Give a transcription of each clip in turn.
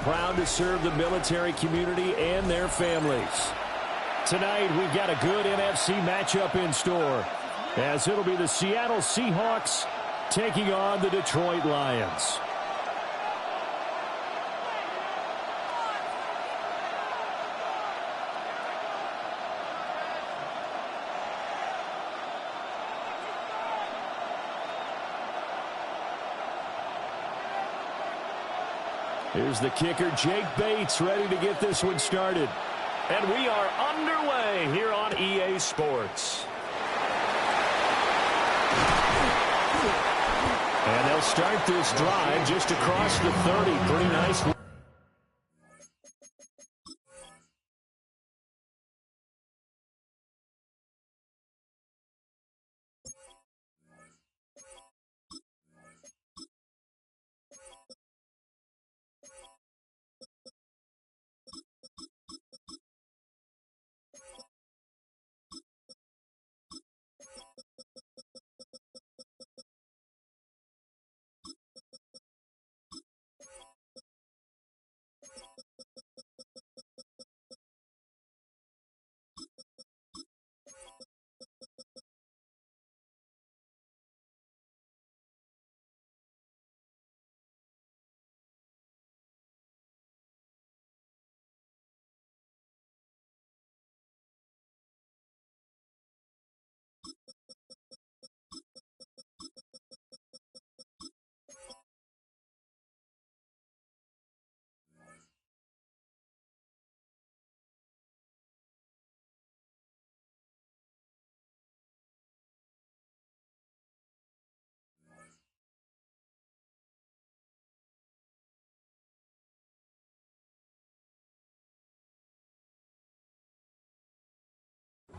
proud to serve the military community and their families. Tonight, we've got a good NFC matchup in store, as it'll be the Seattle Seahawks taking on the Detroit Lions. Here's the kicker, Jake Bates, ready to get this one started. And we are underway here on EA Sports. And they'll start this drive just across the 30. Pretty nice.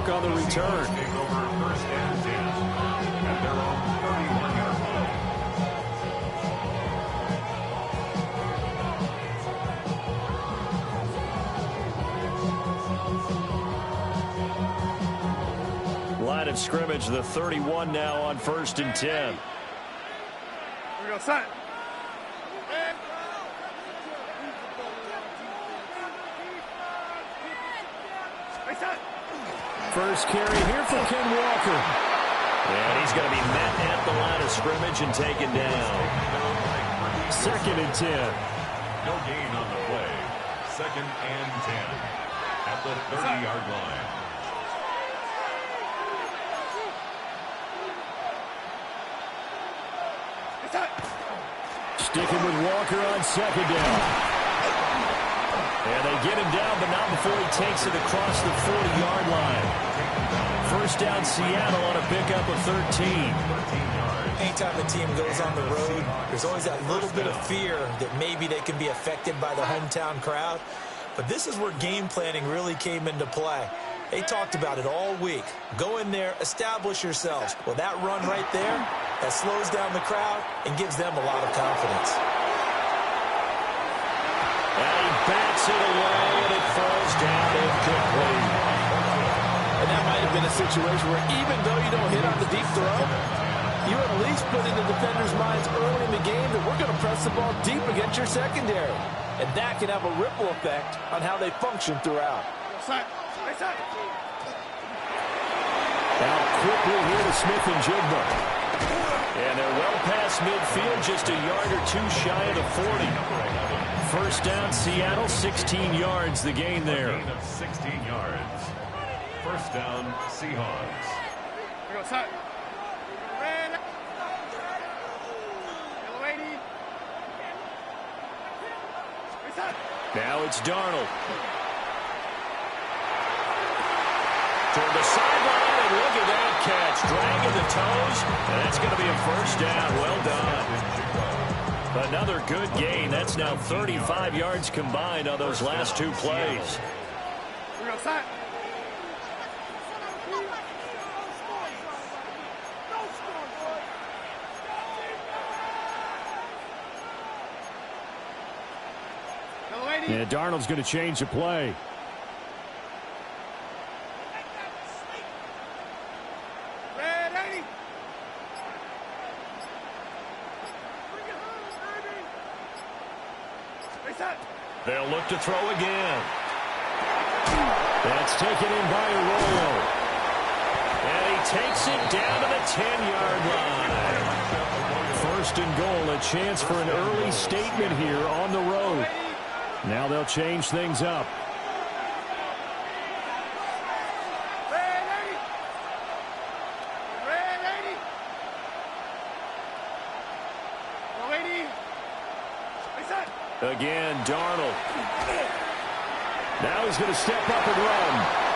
On the return. First and 10 at their own 31-yard line. Line of scrimmage, the 31 now on 1st and 10. Here we go, son. First carry here for Ken Walker. And he's going to be met at the line of scrimmage and taken down. 2nd and 10. No gain on the play. 2nd and 10 at the 30-yard line. Sticking with Walker on 2nd down. And they get him down, but not before he takes it across the 40-yard line. First down, Seattle on a pickup of 13. Anytime a team goes on the road, there's always that little bit of fear that maybe they can be affected by the hometown crowd. But this is where game planning really came into play. They talked about it all week. Go in there, establish yourselves. Well, that run right there, that slows down the crowd and gives them a lot of confidence. And he bats it away, and it falls down incomplete. And that might have been a situation where even though you don't hit on the deep throw, you at least put in the defenders' minds early in the game that we're going to press the ball deep against your secondary. And that can have a ripple effect on how they function throughout. Out quickly here to Smith and Jigba. And they're well past midfield, just a yard or two shy of the 40. First down, Seattle, 16 yards, the gain there. A gain of 16 yards. First down, Seahawks. Here goes, son. Red. Now it's Darnold. Toward the sideline, and look at that catch. Dragging the toes, and that's going to be a first down. Well done. Another good gain. That's now 35 yards combined on those last two plays. Here we go, son. And Darnold's going to change the play. Ready. Reset. They'll look to throw again. That's taken in by Arroyo. And he takes it down to the 10-yard line. First and goal, a chance for an early statement here on the road. Now they'll change things up. Again, Darnold. Now he's going to step up and run.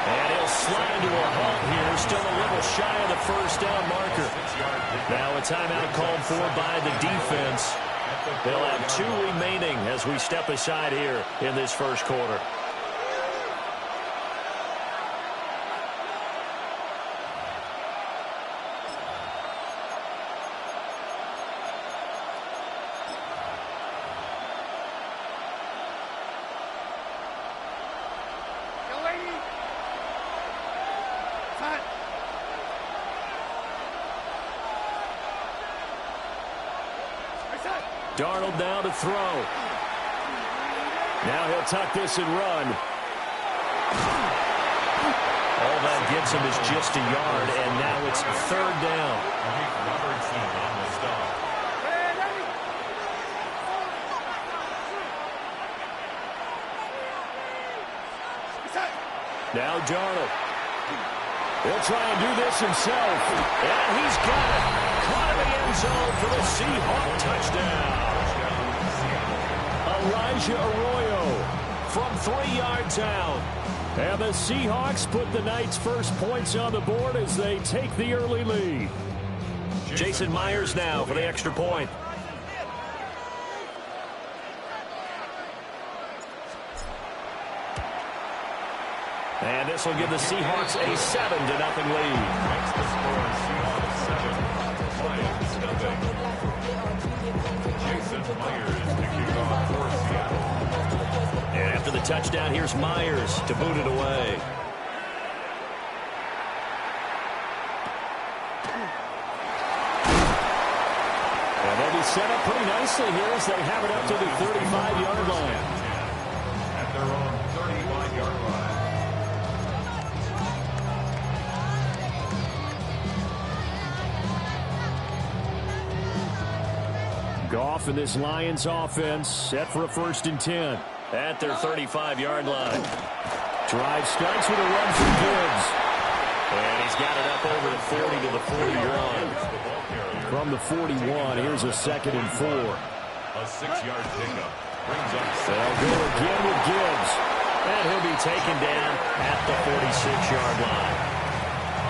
And he'll slide to a halt here. Still a little shy of the first down marker. Now a timeout called for by the defense. They'll have 2 remaining as we step aside here in this first quarter. Darnold now to throw. Now he'll tuck this and run. All that gets him is just a yard, and now it's 3rd down. Now Darnold. He'll try and do this himself. And he's got it. Caught in the end zone for the Seahawk touchdown. Elijah Arroyo from 3 yards out. And the Seahawks put the night's first points on the board as they take the early lead. Jason Myers now for the extra point. And this will give the Seahawks a 7-0 lead. Jason Myers kicking off for Seattle. And after the touchdown, here's Myers to boot it away. And they'll be set up pretty nicely here as they have it up to the 35-yard line. At their own 35-yard line. Goff and this Lions offense set for a 1st and 10 at their 35-yard line. Drive starts with a run from Gibbs. And he's got it up over the 40 to the 41. From the 41, here's a 2nd and 4. A 6-yard pickup brings up. They'll go again with Gibbs. And he'll be taken down at the 46-yard line.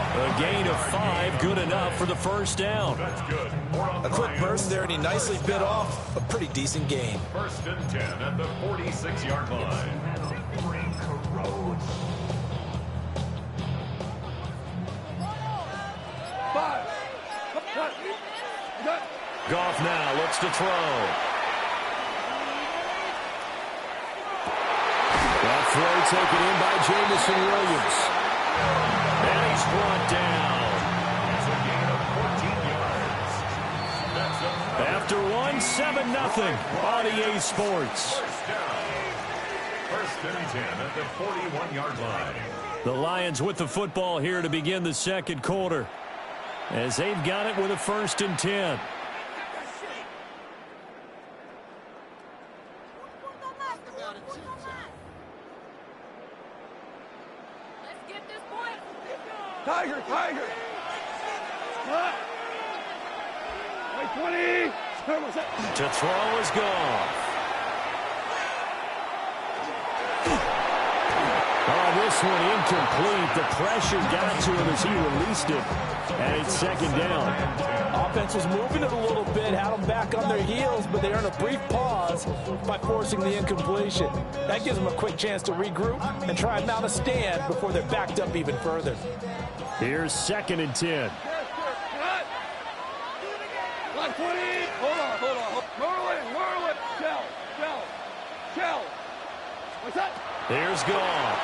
A gain of 5, good enough for the first down. That's good. A quick burst there, and he nicely bit off a pretty decent gain. 1st and 10 at the 46-yard line. Goff now looks to throw. That throw taken in by Jamison Williams. And he's brought down. That's a gain of 14 yards. After 7-0 on EA Sports. First down. 1st and 10 at the 41-yard line. The Lions with the football here to begin the second quarter, as they've got it with a 1st and 10. Tiger, Tiger. What? Wait, 20. To throw is Goff. Oh, this one incomplete. The pressure got to him as he released it. And it's 2nd down. Offense was moving it a little bit, had them back on their heels, but they earned a brief pause by forcing the incompletion. That gives them a quick chance to regroup and try and mount a stand before they're backed up even further. Here's 2nd and 10. Hold on. Merlin. Shell. What's that? Here's Goff.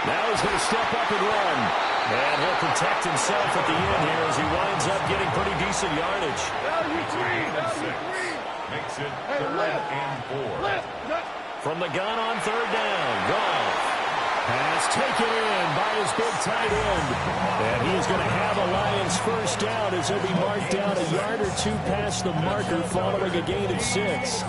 Now he's going to step up and run. And he'll protect himself at the end here as he winds up getting pretty decent yardage. Value 3. makes it 3rd and 4. From the gun on 3rd down, Goff. Pass taken in by his big tight end. And he is going to have a Lions first down as he'll be marked down a yard or two past the marker following a gain of 6.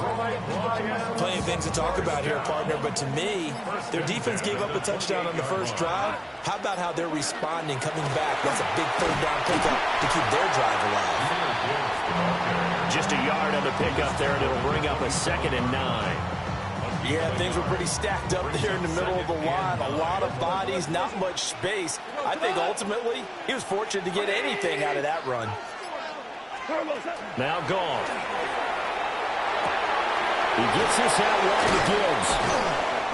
Plenty of things to talk about here, partner, but to me, their defense gave up a touchdown on the first drive. How about how they're responding, coming back? That's a big 3rd down pickup to keep their drive alive. Just a yard on the pickup there, and it'll bring up a 2nd and 9. Yeah, things were pretty stacked up there in the middle of the line. A lot of bodies, not much space. I think ultimately he was fortunate to get anything out of that run. Now Goff. He gets this out wide to Gibbs.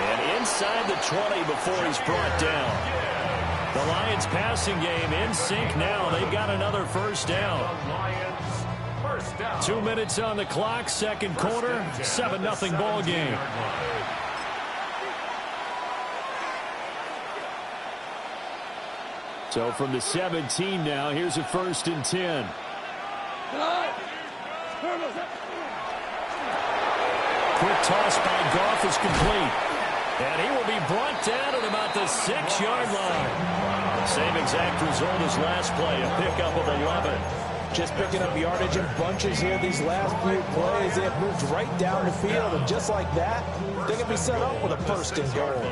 And inside the 20 before he's brought down. The Lions passing game in sync now. They've got another first down. 2 minutes on the clock, 2nd quarter, 7-0 ball game. So from the 17 now, here's a 1st and 10. Quick toss by Goff is complete. And he will be brought down at about the 6-yard line. Same exact result as last play, a pickup of 11. Just picking up yardage in bunches here these last few plays. They have moved right down the field, and just like that, they're going to be set up with a 1st and goal.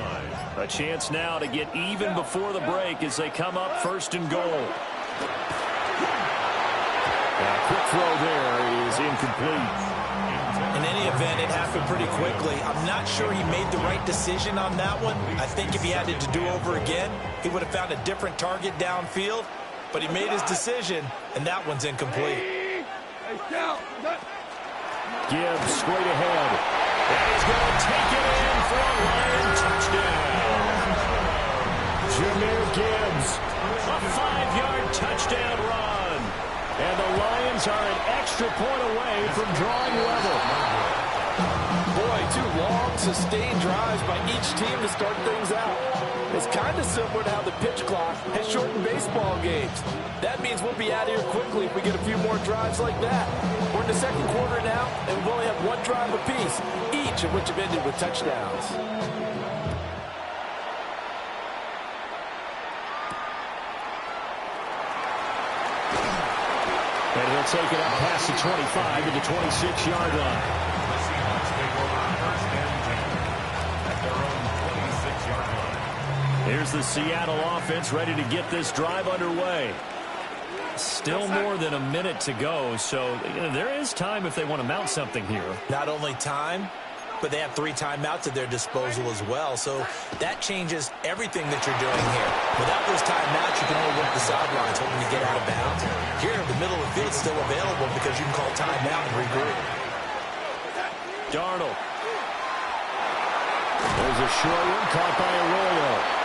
A chance now to get even before the break as they come up 1st and goal. A quick throw there is incomplete. In any event, it happened pretty quickly. I'm not sure he made the right decision on that one. I think if he had it to do over again, he would have found a different target downfield. But he made his decision, and that one's incomplete. Gibbs straight ahead. And he's going to take it in for a Lion touchdown. Jahmyr Gibbs, a 5-yard touchdown run. And the Lions are an extra point away from drawing level. Boy, 2 long, sustained drives by each team to start things out. It's kind of similar to how the pitch clock has shortened baseball games. That means we'll be out of here quickly if we get a few more drives like that. We're in the 2nd quarter now, and we'll only have 1 drive apiece, each of which have ended with touchdowns. And he'll take it up past the 25 to the 26-yard line. The Seahawks take over 1st and 10 at their own 26-yard line. Here's the Seattle offense ready to get this drive underway. Still more than a minute to go, so there is time if they want to mount something here. Not only time, but they have 3 timeouts at their disposal as well. So that changes everything that you're doing here. Without those timeouts, you can only work the sidelines, hoping to get out of bounds. Here, the middle of the field is still available because you can call timeout and regroup. Darnold. There's a short one caught by Arroyo.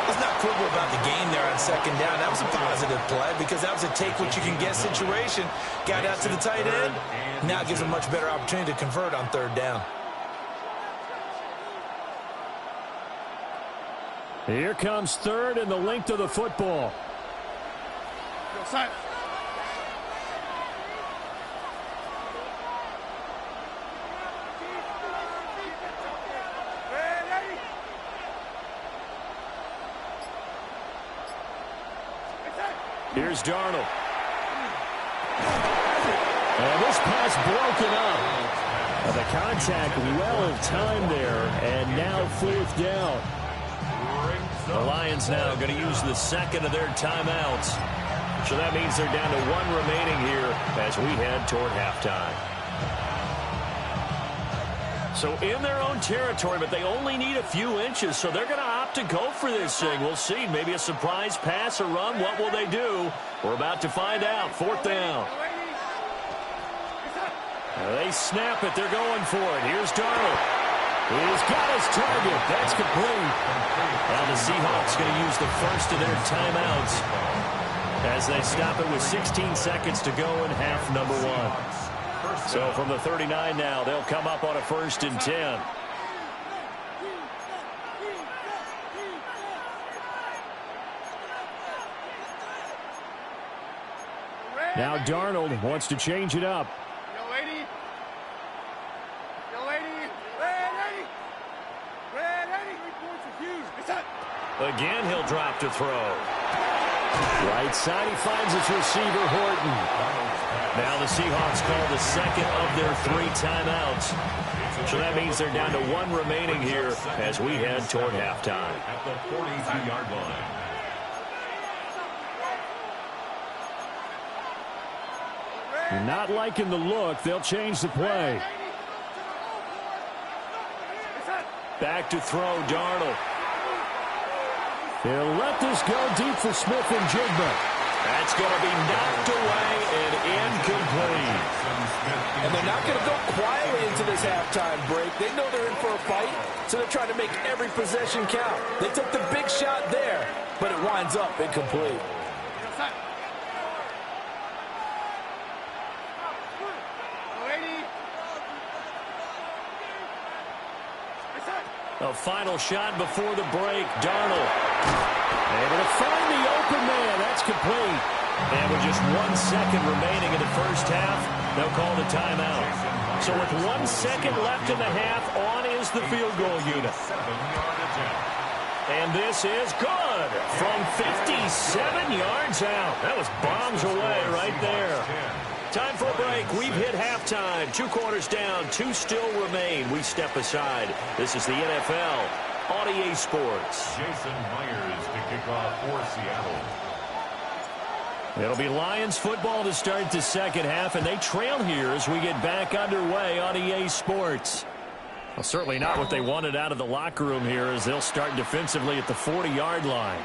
Let's not quibble about the game there on 2nd down. That was a positive play because that was a take-what-you-can-get situation. Got out to the tight end. Now gives a much better opportunity to convert on 3rd down. Here comes 3rd and the length of the football. Here's Darnold. And this pass broken up. The contact well timed there, and now 4th down. The Lions now going to use the 2nd of their timeouts. So that means they're down to 1 remaining here as we head toward halftime. So in their own territory, but they only need a few inches, so they're going to opt to go for this thing. We'll see. Maybe a surprise pass or run. What will they do? We're about to find out. 4th down. They snap it. They're going for it. Here's Darnold. He's got his target. That's complete. Now the Seahawks going to use the 1st of their timeouts as they stop it with 16 seconds to go in half number 1. So from the 39 now, they'll come up on a 1st and 10. Now Darnold wants to change it up. Again, he'll drop to throw. Right side, he finds his receiver, Horton. Now the Seahawks call the second of their 3 timeouts. So that means they're down to 1 remaining here as we head toward halftime. At the 42-yard line. Not liking the look. They'll change the play. Back to throw, Darnold. They'll let this go deep for Smith and Jigba. That's going to be knocked away and incomplete. And they're not going to go quietly into this halftime break. They know they're in for a fight, so they're trying to make every possession count. They took the big shot there, but it winds up incomplete. A final shot before the break. Darnold able to find the open man. That's complete. And with just 1 second remaining in the first half, they'll call the timeout. So with 1 second left in the half, on is the field goal unit. And this is good from 57 yards out. That was bombs away right there. Time for a break. We've hit halftime. 2 quarters down. 2 still remain. We step aside. This is the NFL on EA Sports. Jason Myers to kick off for Seattle. It'll be Lions football to start the second half, and they trail here as we get back underway on EA Sports. Well, certainly not what they wanted out of the locker room here as they'll start defensively at the 40-yard line.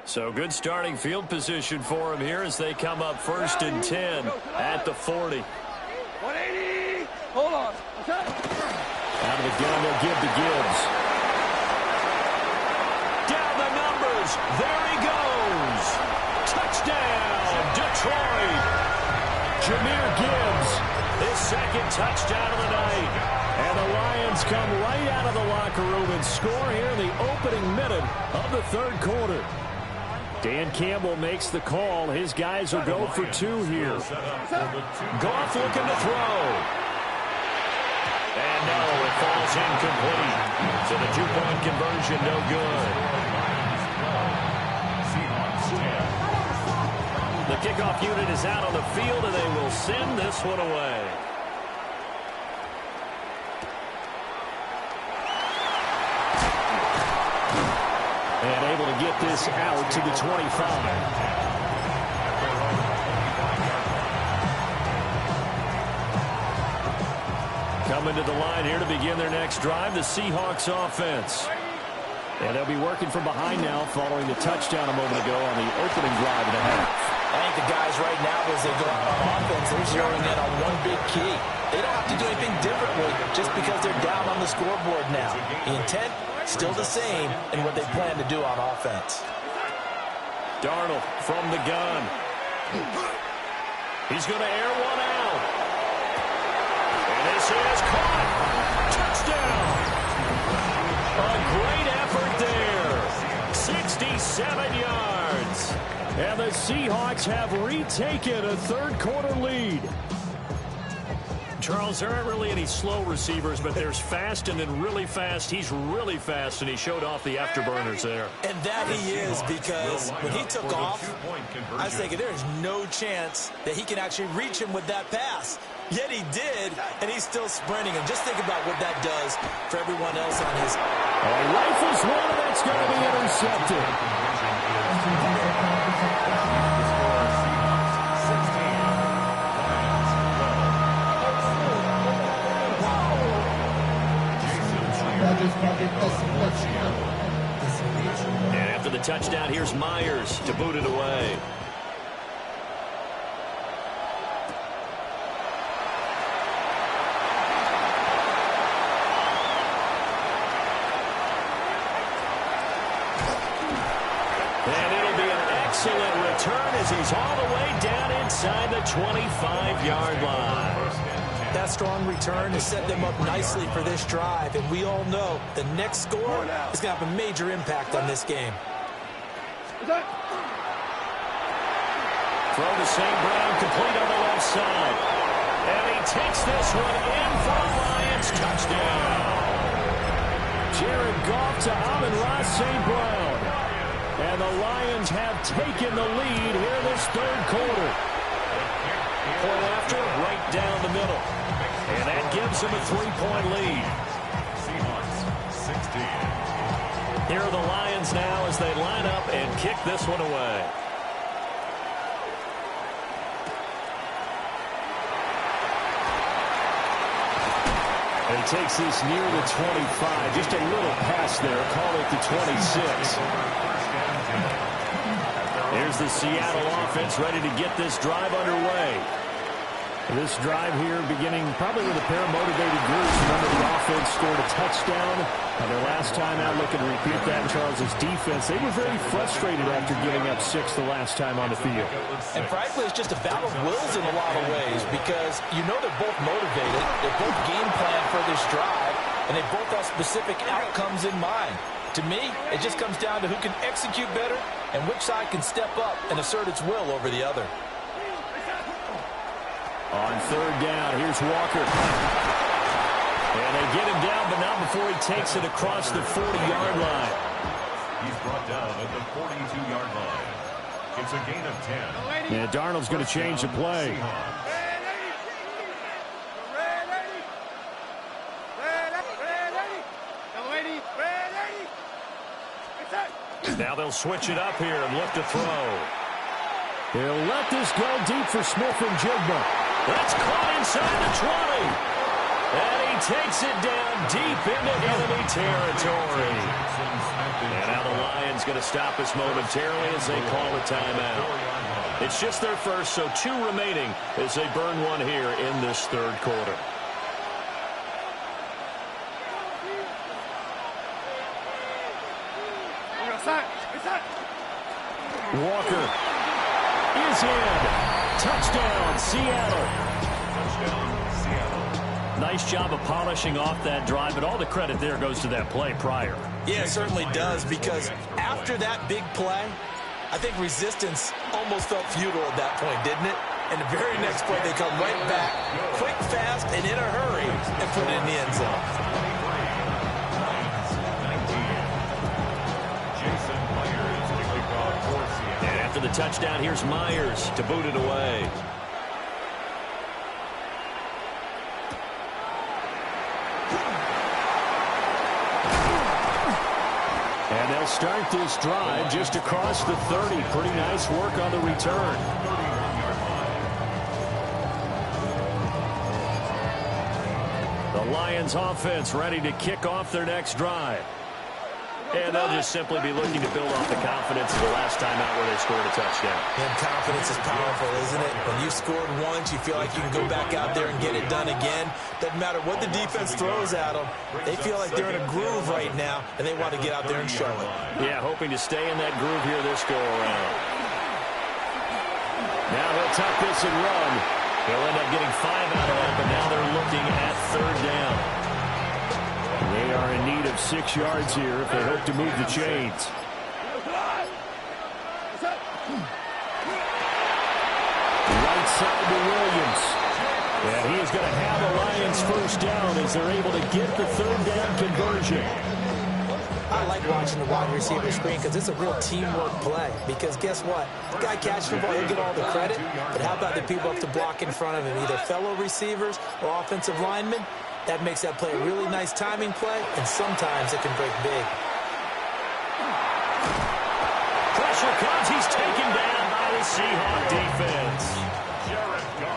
So good starting field position for them here as they come up 1st and 10 at the 40. 180. Hold on. Okay. Out of the gun, they'll give to Gibbs. Down the numbers. There he goes. Touchdown, Detroit. Jahmyr Gibbs, his 2nd touchdown of the night. And the Lions come right out of the locker room and score here in the opening minute of the 3rd quarter. Dan Campbell makes the call. His guys will go for 2 here. Goff looking to throw. And no, it falls incomplete. So the 2-point conversion no good. The kickoff unit is out on the field, and they will send this one away. And able to get this out to the 25. Coming to the line here to begin their next drive, the Seahawks offense. And they'll be working from behind now following the touchdown a moment ago on the opening drive of the half. I think the guys right now, as they go out on offense, they're zeroing in on one big key. They don't have to do anything differently just because they're down on the scoreboard now. The intent, still the same in what they plan to do on offense. Darnold from the gun. He's going to air one out. And this is caught. Touchdown. A great effort there. 67 yards. And the Seahawks have retaken a 3rd quarter lead. Charles, there aren't really any slow receivers, but there's fast and then really fast. He's really fast, and he showed off the afterburners there. And that he is, because when he took off, I was thinking there is no chance that he can actually reach him with that pass. Yet he did, and he's still sprinting. And just think about what that does for everyone else on his. Rifles one, and that's going to be intercepted. And after the touchdown, here's Myers to boot it away. And it'll be an excellent return as he's all the way down inside the 25-yard line. That strong return has set them up nicely for this drive, and we all know the next score is going to have a major impact on this game. Throw to St. Brown, complete on the left side. And he takes this one in for a Lions touchdown. Jared Goff to Amon-Ra St. Brown. And the Lions have taken the lead here this third quarter. Point after, right down the middle. And that gives them a 3-point lead. Seahawks 16. Here are the Lions now as they line up and kick this one away. And he takes this near the 25. Just a little pass there. Call it the 26. Here's the Seattle offense ready to get this drive underway. This drive here beginning probably with a pair of motivated groups. Remember, the offense scored a touchdown. Their last time out, looking to repeat that in Charles' defense. They were very frustrated after giving up 6 the last time on the field. And frankly, it's just a battle of wills in a lot of ways because you know they're both motivated. They're both game plan for this drive, and they both have specific outcomes in mind. To me, it just comes down to who can execute better and which side can step up and assert its will over the other. On third down, here's Walker. And they get him down, but not before he takes it across the 40-yard line. He's brought down at the 42-yard line. It's a gain of 10. Yeah, Darnold's going to change the play. Now they'll switch it up here and look to throw. He'll let this go deep for Smith and Jigba. That's caught inside the 20. And he takes it down deep into enemy territory. And now the Lions going to stop us momentarily as they call a timeout. It's just their first, so 2 remaining as they burn one here in this third quarter. Walker is in. Touchdown, Seattle. Nice job of polishing off that drive, but all the credit there goes to that play prior. Yeah, it certainly does, because after that big play, I think resistance almost felt futile at that point, didn't it? And the very next play, they come right back, quick, fast, and in a hurry, and put it in the end zone. And after the touchdown, here's Myers to boot it away. And they'll start this drive just across the 30. Pretty nice work on the return. The Lions offense ready to kick off their next drive. And they'll just simply be looking to build off the confidence of the last time out where they scored a touchdown. And confidence is powerful, isn't it? When you scored once, you feel like you can go back out there and get it done again. Doesn't matter what the defense throws at them. They feel like they're in a groove right now, and they want to get out there and show it. Yeah, hoping to stay in that groove here this go-around. Now he'll tuck this and run. He'll end up getting 5 out of that, but now they're looking at third down. They are in need of 6 yards here if they hope to move the chains. Right side to Williams. And he is going to have the Lions first down as they're able to get the third down conversion. I like watching the wide receiver screen because it's a real teamwork play. Because guess what? The guy catching the ball, he'll get all the credit. But how about the people up to block in front of him, either fellow receivers or offensive linemen? That makes that play a really nice timing play, and sometimes it can break big. Pressure comes. He's taken down by the Seahawk defense.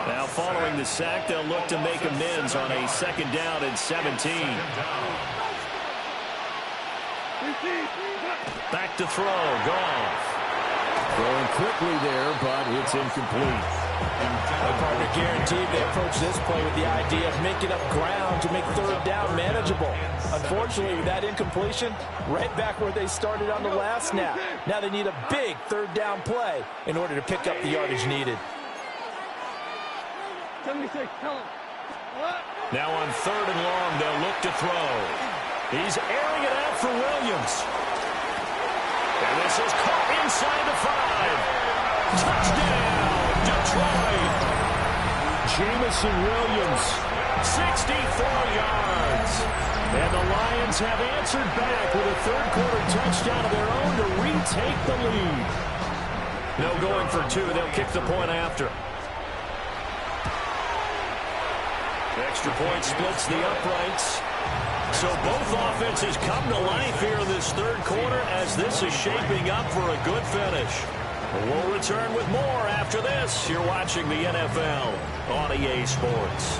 Now following the sack, they'll look to make amends on a second down and 17. Back to throw. Goff. Throwing quickly there, but it's incomplete. My partner guaranteed they approach this play with the idea of making up ground to make third down manageable. Unfortunately, with that incompletion, right back where they started on the last snap. Now they need a big third down play in order to pick up the yardage needed. 76, tell him. Now on third and long, they'll look to throw. He's airing it out for Williams. And this is caught inside the 5. Touchdown, Detroit. Jamison Williams, 64 yards. And the Lions have answered back with a third-quarter touchdown of their own to retake the lead. No going for two. They'll kick the point after. Extra point splits the uprights. So both offenses come to life here in this third quarter as this is shaping up for a good finish. We'll return with more after this. You're watching the NFL on EA Sports.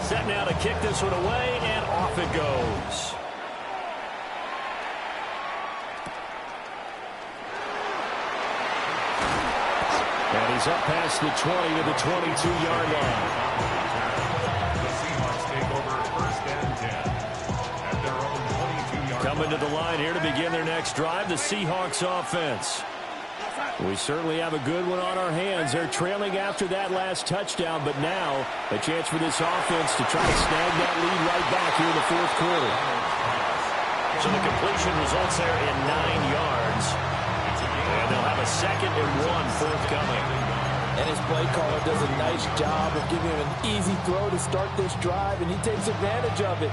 Set now to kick this one away, and off it goes. And he's up past the 20 to the 22-yard line. The Seahawks take over first and 10 at their own 22-yard line. Coming to the line here to begin their next drive, the Seahawks offense. We certainly have a good one on our hands. They're trailing after that last touchdown, but now a chance for this offense to try to snag that lead right back here in the fourth quarter. So the completion results there in 9 yards. And they'll have a 2nd and 1 forthcoming. And his play caller does a nice job of giving him an easy throw to start this drive, and he takes advantage of it.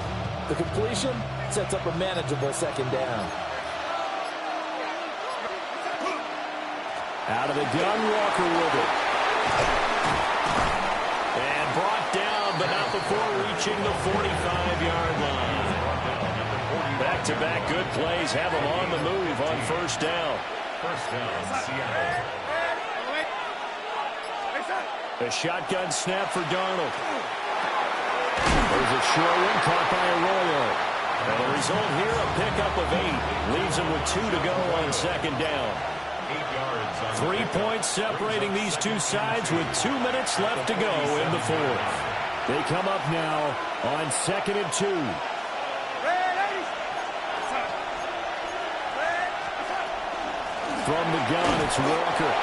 The completion sets up a manageable 2nd down. Out of the gun, Walker with it. And brought down, but not before reaching the 45-yard line. Back-to-back good plays have them on the move on first down. First down, Seattle. A shotgun snap for Darnold. There's a short one caught by Arroyo. And the result here, a pickup of 8. Leaves him with 2 to go on 2nd down. 8 yards. 3 points separating these two sides with 2 minutes left to go in the fourth. They come up now on 2nd and 2. From the gun, it's Walker.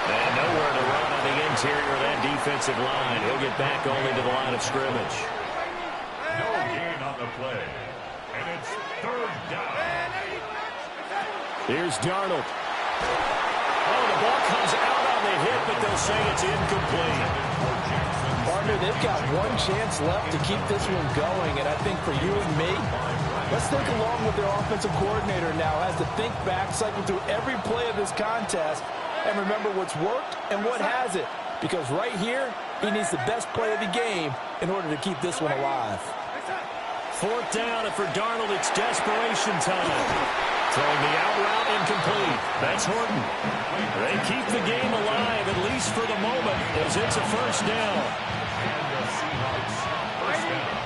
And nowhere to run on the interior of that defensive line. He'll get back only to the line of scrimmage. No gain on the play. And it's 3rd down. Here's Darnold. Oh, the ball comes out on the hit, but they'll say it's incomplete. Partner, they've got one chance left to keep this one going, and I think for you and me, let's think along with their offensive coordinator now as to think back, cycle through every play of this contest, and remember what's worked and what hasn't. Because right here, he needs the best play of the game in order to keep this one alive. 4th down, and for Darnold, it's desperation time. Throwing the out route incomplete. That's Horton. They keep the game alive, at least for the moment, as it's a first down. And the Seahawks first down.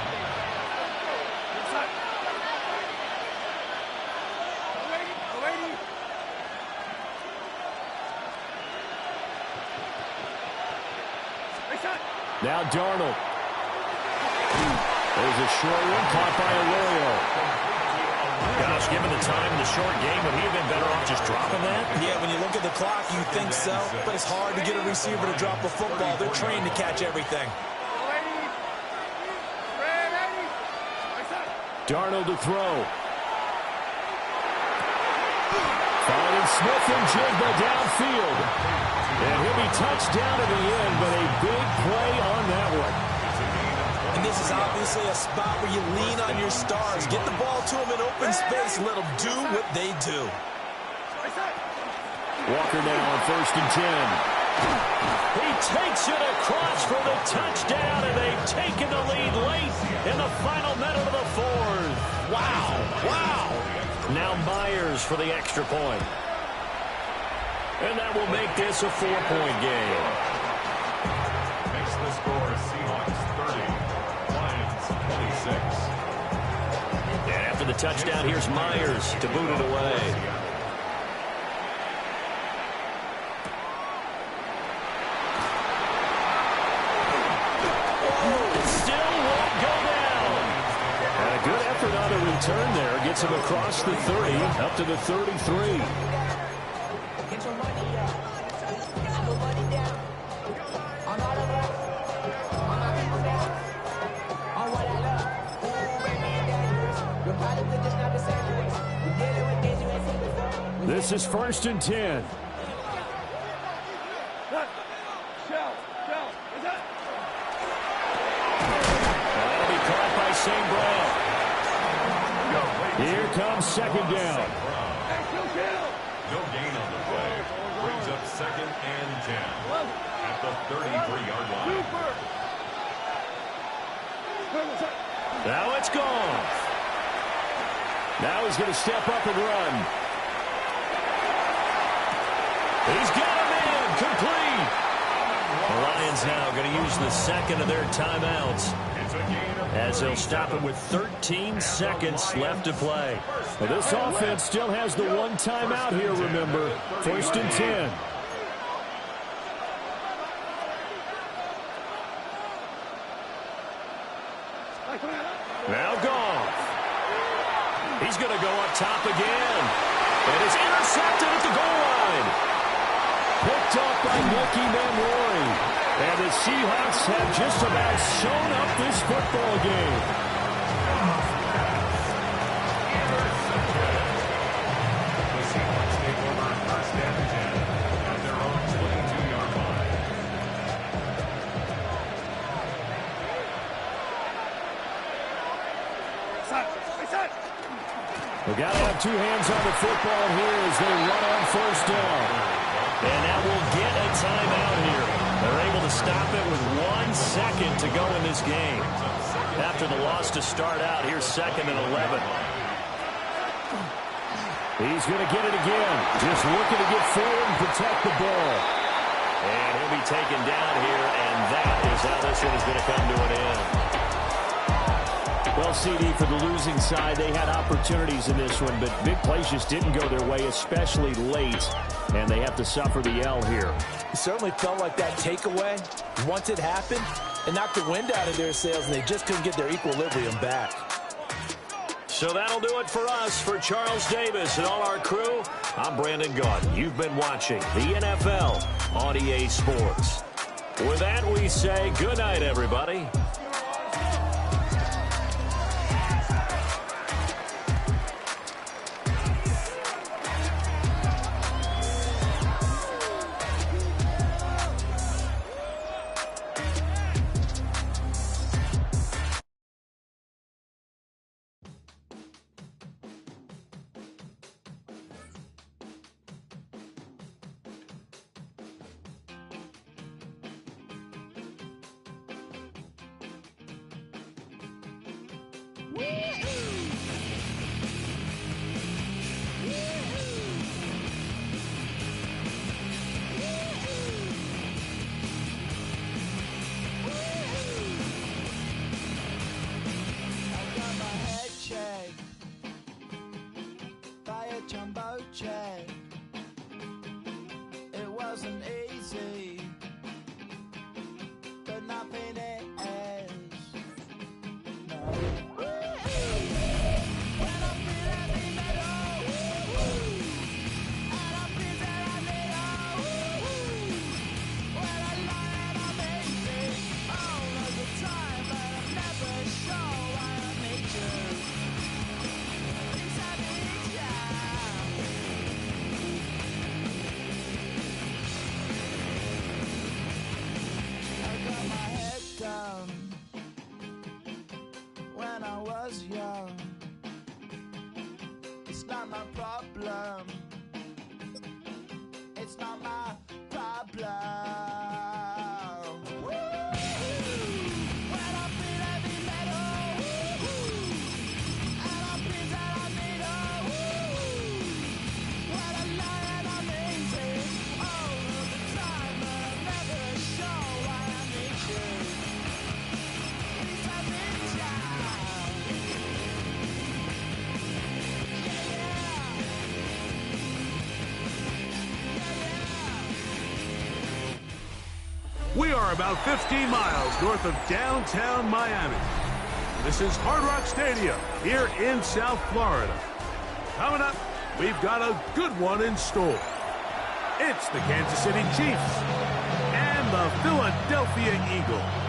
Now Darnold. There's a short one caught by Arroyo. Gosh, given the time in the short game, would he have been better off just dropping that? Yeah, when you look at the clock, you think so, but it's hard to get a receiver to drop a football. They're trained to catch everything. Darnold to throw. Finding Smith and Jigba downfield. And he'll be touched down to the end, but a big play on that one. And this is obviously a spot where you lean on your stars. Get the ball to them in open space. Let them do what they do. Walker now on 1st and 10. He takes it across for the touchdown, and they've taken the lead late in the final minute of the fourth. Wow, wow. Now Myers for the extra point. And that will make this a 4-point game. Makes the score Seahawks 30. And after the touchdown, here's Myers to boot it away. Oh, it still won't go down. And a good effort on the return there. Gets him across the 30, up to the 33. This is 1st and 10. second down. No gain on the play. Brings up 2nd and 10 at the 33-yard line. Now it's gone. Now he's going to step up and run. He's got him in. Complete. The Lions now going to use the second of their timeouts, as they'll stop it with 13 seconds left to play. Well, this offense still has the one timeout here, remember. 1st and 10. Now Goff. He's going to go up top again. And it's intercepted at the goal line. Picked up by Nicky Manwari. And the Seahawks have just about sewn up this football game. The Seahawks take over 1st and 10 at their own 22-yard line. We got to have two hands on the football here as they run on 1st down. And that will get a timeout here. They're able to stop it with 1 second to go in this game. After the loss to start out, here's 2nd and 11. He's going to get it again. Just looking to get forward and protect the ball. And he'll be taken down here, and that is how this one is going to come to an end. Well, CD, for the losing side, they had opportunities in this one, but big plays just didn't go their way, especially late, and they have to suffer the L here. It certainly felt like that takeaway, once it happened, it knocked the wind out of their sails, and they just couldn't get their equilibrium back. So that'll do it for us. For Charles Davis and all our crew, I'm Brandon Gaudin. You've been watching the NFL on EA Sports. With that, we say good night, everybody. It wasn't easy, but nothing is. No. When I feel every metal, and I feel that I need when I lie and I'm easy, all of the time, but I'm never sure why I need you. Things I need you. When I was young, it's not my problem. It's not my problem. When I feel heavy metal, and I feel that I need when I lie and I'm easy all of the time, but I'm never sure why I need you. We are about 15 miles north of downtown Miami. This is Hard Rock Stadium here in South Florida. Coming up, we've got a good one in store. It's the Kansas City Chiefs and the Philadelphia Eagles.